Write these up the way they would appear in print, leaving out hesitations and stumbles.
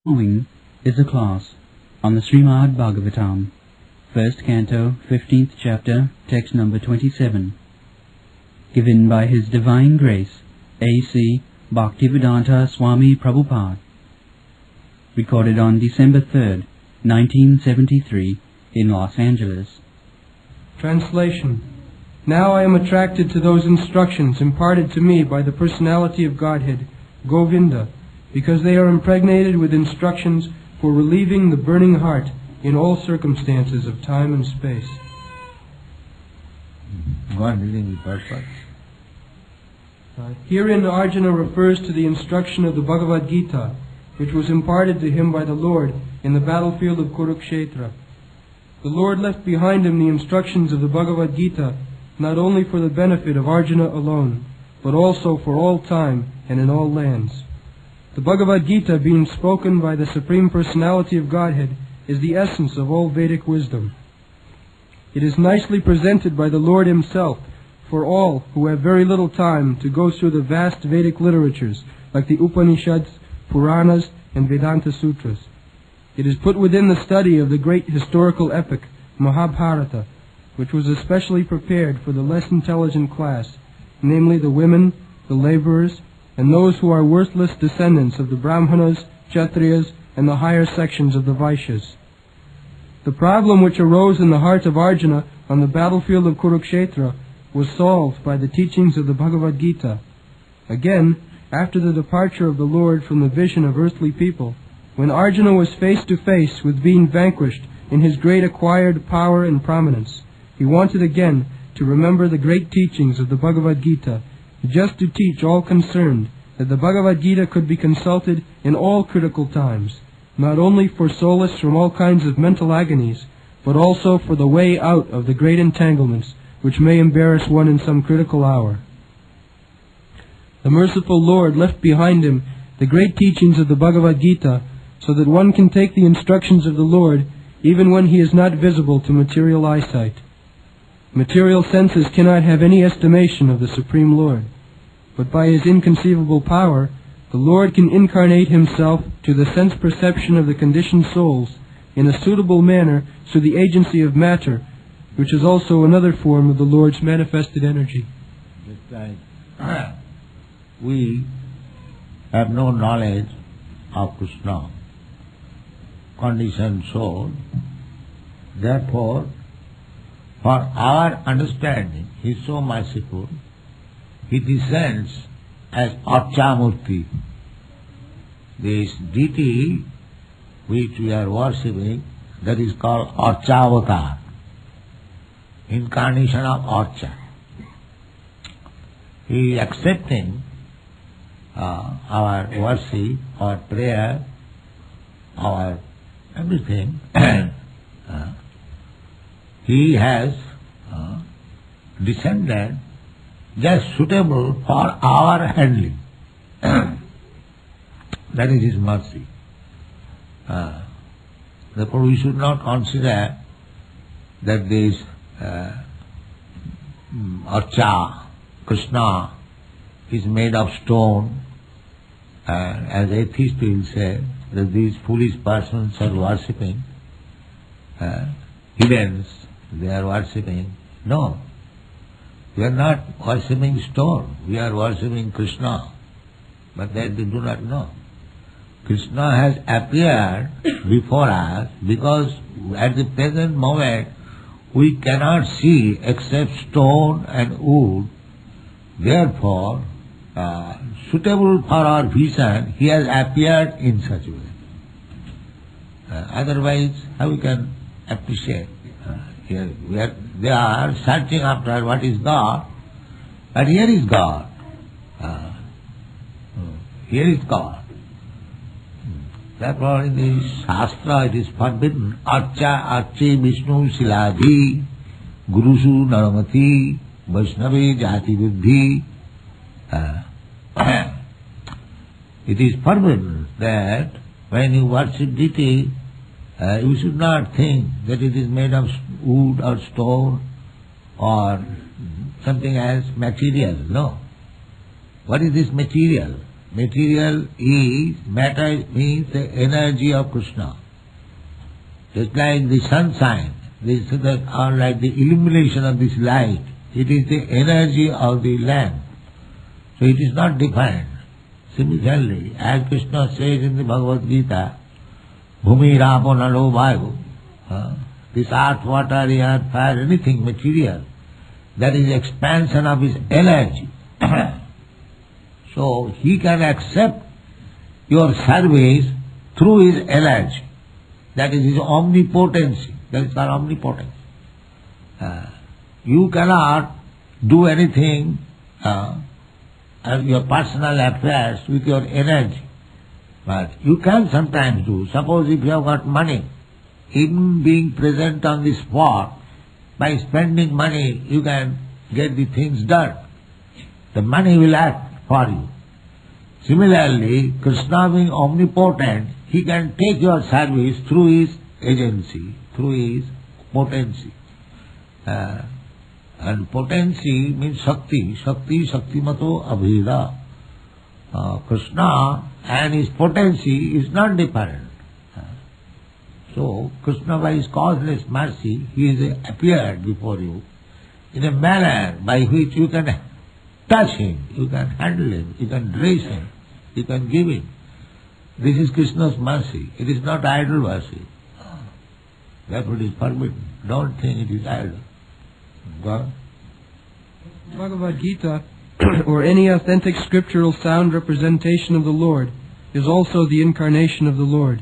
Following is a class on the Srimad Bhagavatam, first canto, 15th chapter, text number 27, given by His Divine Grace, A.C. Bhaktivedanta Swami Prabhupad, recorded on December 3rd, 1973, in Los Angeles. Translation. Now I am attracted to those instructions imparted to me by the Personality of Godhead, Govinda, because they are impregnated with instructions for relieving the burning heart in all circumstances of time and space. Go on reading the first part. Herein Arjuna refers to the instruction of the Bhagavad Gita, which was imparted to him by the Lord in the battlefield of Kurukshetra. The Lord left behind him the instructions of the Bhagavad Gita not only for the benefit of Arjuna alone, but also for all time and in all lands. The Bhagavad Gita, being spoken by the Supreme Personality of Godhead, is the essence of all Vedic wisdom. It is nicely presented by the Lord Himself for all who have very little time to go through the vast Vedic literatures like the Upanishads, Puranas, and Vedanta Sutras. It is put within the study of the great historical epic, Mahabharata, which was especially prepared for the less intelligent class, namely the women, the laborers, and those who are worthless descendants of the Brahmanas, Kshatriyas, and the higher sections of the Vaishyas. The problem which arose in the heart of Arjuna on the battlefield of Kurukshetra was solved by the teachings of the Bhagavad Gita. Again, after the departure of the Lord from the vision of earthly people, when Arjuna was face to face with being vanquished in his great acquired power and prominence, he wanted again to remember the great teachings of the Bhagavad Gita, just to teach all concerned that the Bhagavad Gita could be consulted in all critical times, not only for solace from all kinds of mental agonies, but also for the way out of the great entanglements which may embarrass one in some critical hour. The merciful Lord left behind Him the great teachings of the Bhagavad Gita, so that one can take the instructions of the Lord even when He is not visible to material eyesight. Material senses cannot have any estimation of the Supreme Lord, but by His inconceivable power, the Lord can incarnate Himself to the sense perception of the conditioned souls in a suitable manner through the agency of matter, which is also another form of the Lord's manifested energy. Just like we have no knowledge of Krishna, conditioned soul, therefore, for our understanding, He is so merciful, He descends as Archamurti. This deity which we are worshipping, that is called Archavatar, incarnation of Archa. He is accepting our worship, our prayer, our everything. He has descended just suitable for our handling. That is His mercy. Therefore we should not consider that this Archa, Krishna, is made of stone. As atheists will say, that these foolish persons are worshipping heathens, they are worshipping. No, we are not worshipping stone, we are worshipping Krishna, but that they do not know. Krishna has appeared before us because at the present moment we cannot see except stone and wood. Therefore, suitable for our vision, He has appeared in such a way. Otherwise, how we can appreciate? They are searching after what is God, but here is God. Here is God. Therefore, in the Shastra it is forbidden, Archa, Arche, Vishnu, Siladhi, Gurusu, Naramati, Vaishnavi, Jati, Buddhi. It is forbidden that when you worship deity, you should not think that it is made of wood or stone or something as material. No. What is this material? Material is, matter means the energy of Krishna. Just like the sunshine, or like the illumination of this light, it is the energy of the lamp. So it is not defined. Similarly, as Krishna says in the Bhagavad Gita, Bhumi Rapo Nalo Vayu, this earth, water, air, fire, anything material, that is expansion of his energy. So he can accept your service through his energy. That is his omnipotency. That is called omnipotence. You cannot do anything, your personal affairs with your energy. But you can sometimes do. Suppose if you have got money, even being present on the spot, by spending money you can get the things done. The money will act for you. Similarly, Krishna being omnipotent, he can take your service through his agency, through his potency. And potency means Shakti. Shakti, Shaktimato Abheda. Krishna and his potency is not different. So, Krishna by his causeless mercy, he has appeared before you in a manner by which you can touch him, you can handle him, you can dress him, you can give him. This is Krishna's mercy. It is not idle mercy. Therefore it is forbidden. Don't think it is idle. Go on. Bhagavad Gita, or any authentic scriptural sound representation of the Lord, is also the incarnation of the Lord.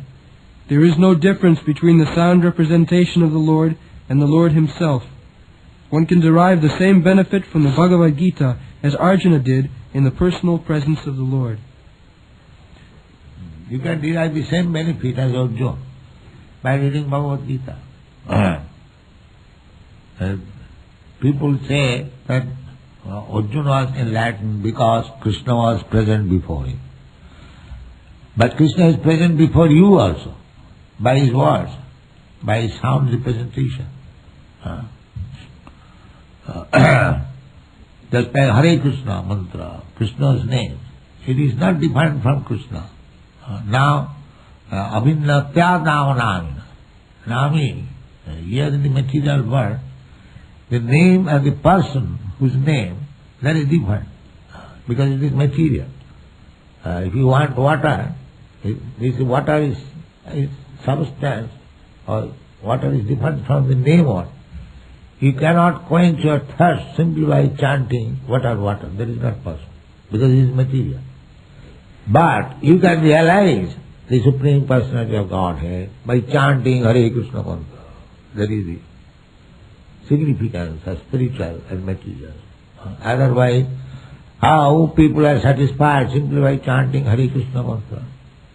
There is no difference between the sound representation of the Lord and the Lord himself. One can derive the same benefit from the Bhagavad Gita as Arjuna did in the personal presence of the Lord. You can derive the same benefit as Arjuna by reading Bhagavad Gita. People say that Arjuna was enlightened because Krishna was present before him. But Krishna is present before you also, by his words, by his sound representation. Just like Hare Krishna mantra, Krishna's name, it is not different from Krishna. Now, Abhinnatya Namanamina. Nami, here in the material world, the name and the person whose name, that is different, because it is material. If you want water, this water is substance, or water is different from the name one. You cannot quench your thirst simply by chanting water, water. That is not possible, because it is material. But you can realize the Supreme Personality of Godhead by chanting Hare Krishna mantra. That is the significance of spiritual and material. Otherwise, how people are satisfied simply by chanting Hare Krishna mantra?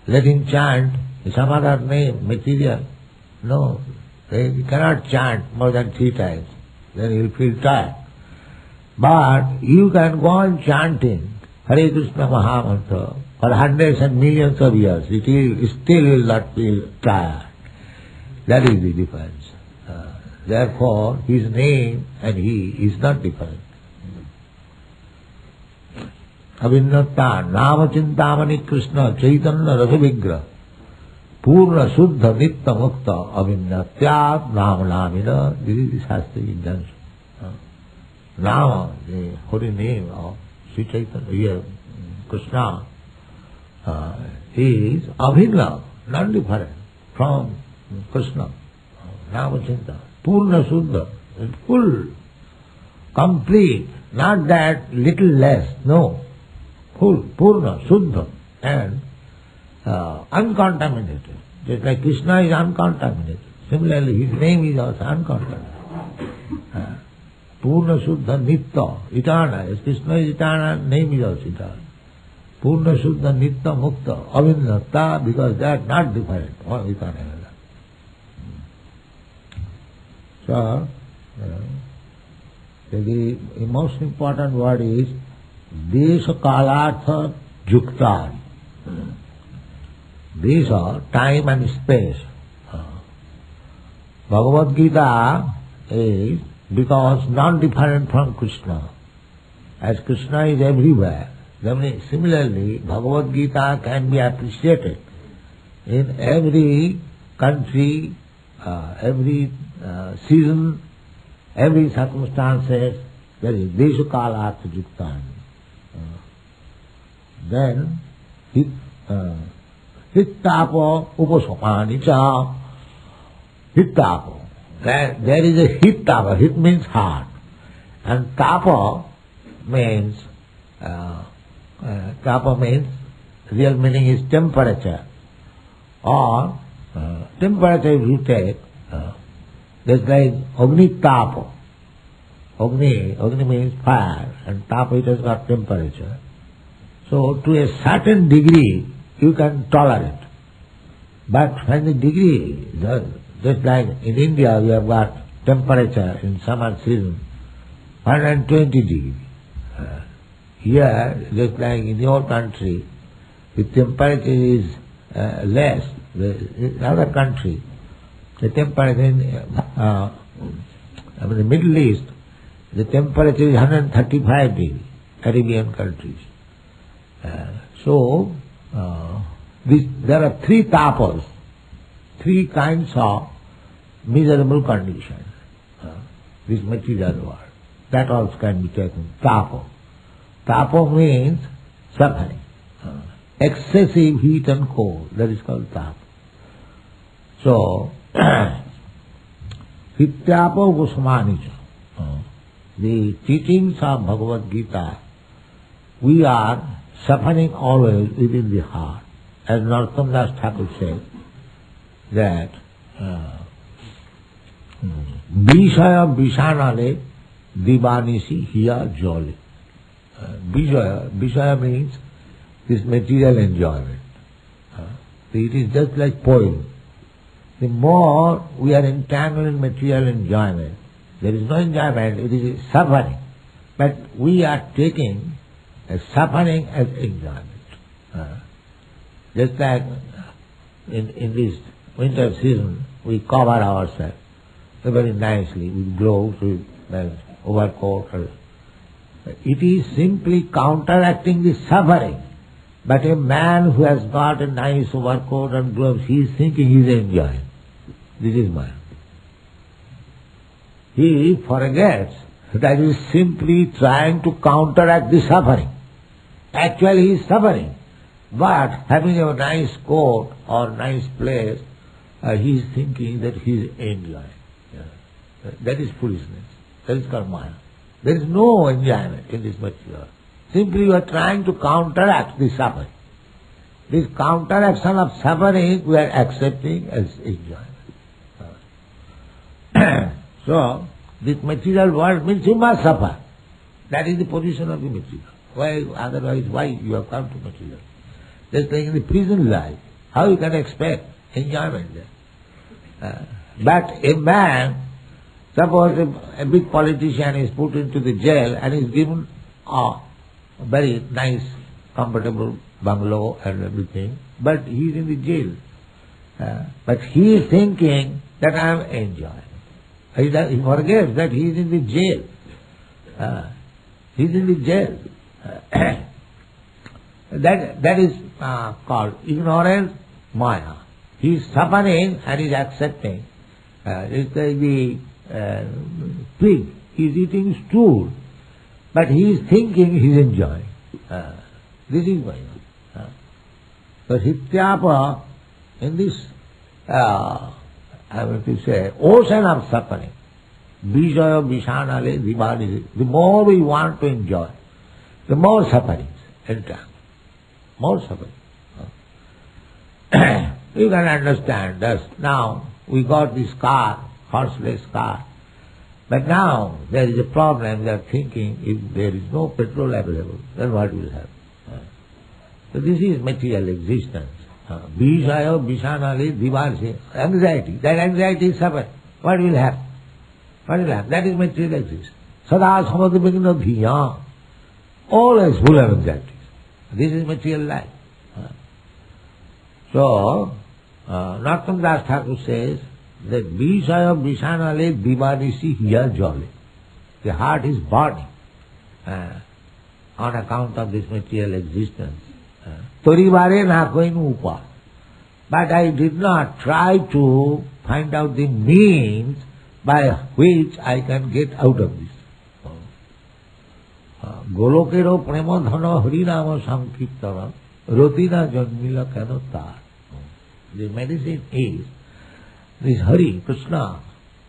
Let him chant some other name, material. No, he cannot chant more than 3 times. Then he will feel tired. But you can go on chanting Hare Krishna Mahamantra for hundreds and millions of years. It still will not feel tired. That is the difference. Therefore, his name and he is not different. Abhinnatta Nama Chintamani Krishna Chaitanya Rasavigra Purna Suddha Nitta Mukta Abhinnatyat Nama Namina. This is the Shastric injunction. Nama, the holy name of Sri Chaitanya, here, Krishna, is abhinna, not different from Krishna. Nama Chinta. Purna Suddha, full, complete, not that little less, no. Full, Purna, Suddha, and uncontaminated. Just like Krishna is uncontaminated. Similarly, his name is also uncontaminated. Purna, Suddha, Nitta, eternal. As Krishna is eternal, name is also eternal. Purna, Suddha, Nitta, Mukta, Abhinnatta, because they are not different, one with another. So, the most important word is Desha Kalartha Jukta. Desha, time and space. Bhagavad Gita is because non-different from Krishna. As Krishna is everywhere, Similarly, Bhagavad Gita can be appreciated in every country, every season, every circumstances. There is Desha Kala Artha Juktan. Then Hittapo Upasopani Cha. Hittapo. There is a Hittapa. Hit means heart. And Tapa means real meaning is temperature. Or temperature if you take, just like Agni Tapa. Agni means fire, and Tapa it has got temperature. So to a certain degree you can tolerate. But when the degree, just like in India we have got temperature in summer season 120 degrees. Here, just like in your country, the temperature is less. In other country, the temperature in the Middle East, the temperature is 135 degrees, Caribbean countries. So, there are three tapas, three kinds of miserable conditions. This material world. That also can be taken. Tapa. Tapa means suffering. Excessive heat and cold. That is called tapa. So, Hityapa Goswamanicha. The teachings of Bhagavad Gita, we are suffering always within the heart. As Narottam Das Thakur says, that Vishaya Vishanale Divanisi Hiya Jole. Vishaya means this material enjoyment. It is just like poison. The more we are entangled in material enjoyment, there is no enjoyment, it is suffering. But we are taking suffering as enjoyment. Just like in this winter season, we cover ourselves very nicely with gloves, with overcoat. It is simply counteracting the suffering. But a man who has got a nice overcoat and gloves, he is thinking he is enjoying. This is man. He forgets that he is simply trying to counteract the suffering. Actually he is suffering. But having a nice coat or nice place, he is thinking that he is enjoying. That is foolishness. That is called Maya. There is no enjoyment in this material. Simply you are trying to counteract the suffering. This counteraction of suffering we are accepting as enjoyment. So, this material world means you must suffer. That is the position of the material. Why, otherwise, why you have come to material? Just like in the prison life, how you can expect enjoyment there? But a man, suppose a big politician is put into the jail and is given a very nice, comfortable bungalow and everything, but he is in the jail. But he is thinking that I am enjoying. He forgets that he is in the jail. He is in the jail. That is called ignorance, Maya. He is suffering and is accepting. It's like the pig. He is eating stool, but he is thinking he is enjoying. This is Maya. So Hityapa, in this, I want to say, ocean of suffering, Vijaya Vishanale Divani, the more we want to enjoy, the more sufferings enter. More suffering. You can understand that now we got this car, horseless car, but now there is a problem. They are thinking if there is no petrol available, then what will happen? So this is material existence. Vishaya, Vishanali, Divarsi, anxiety. That anxiety is suffering. What will happen? What will happen? That is material existence. Sada samadhi begina dhiya. Always full of anxieties. This is material life. So, Narottam Das Thakur says that Vishaya, Vishanali, Divarisi, hiya jole. The heart is burning. on account of this material existence. Toribare na koinu upa. But I did not try to find out the means by which I can get out of this. Golokero prema dhana harinama sankirtana rotina janmila keno tar. The medicine is this Hari, Krishna,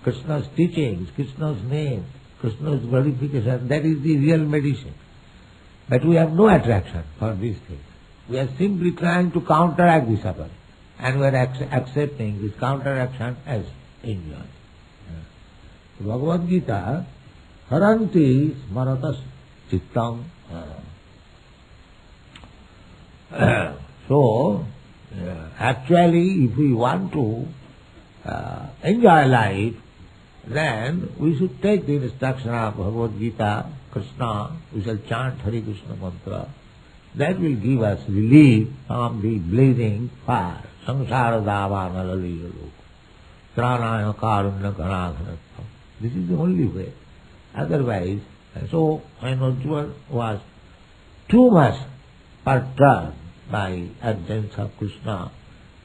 Krishna's teachings, Krishna's name, Krishna's glorification. That is the real medicine. But we have no attraction for these things. We are simply trying to counteract the suffering. And we are accepting this counteraction as enjoy. Bhagavad Gita, haranti smaratas chittam. So, actually, if we want to enjoy life, then we should take the instruction of Bhagavad Gita, Krishna, we shall chant Hare Krishna mantra. That will give us relief from the blazing fire. Samsara davana laliya loka. Tranaya karunya ganaghanatvam. This is the only way. Otherwise, so when Arjuna was too much perturbed by advance of Krishna,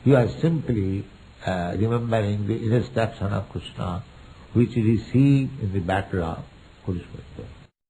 he was simply remembering the instruction of Krishna which he received in the battle of Kurukshetra.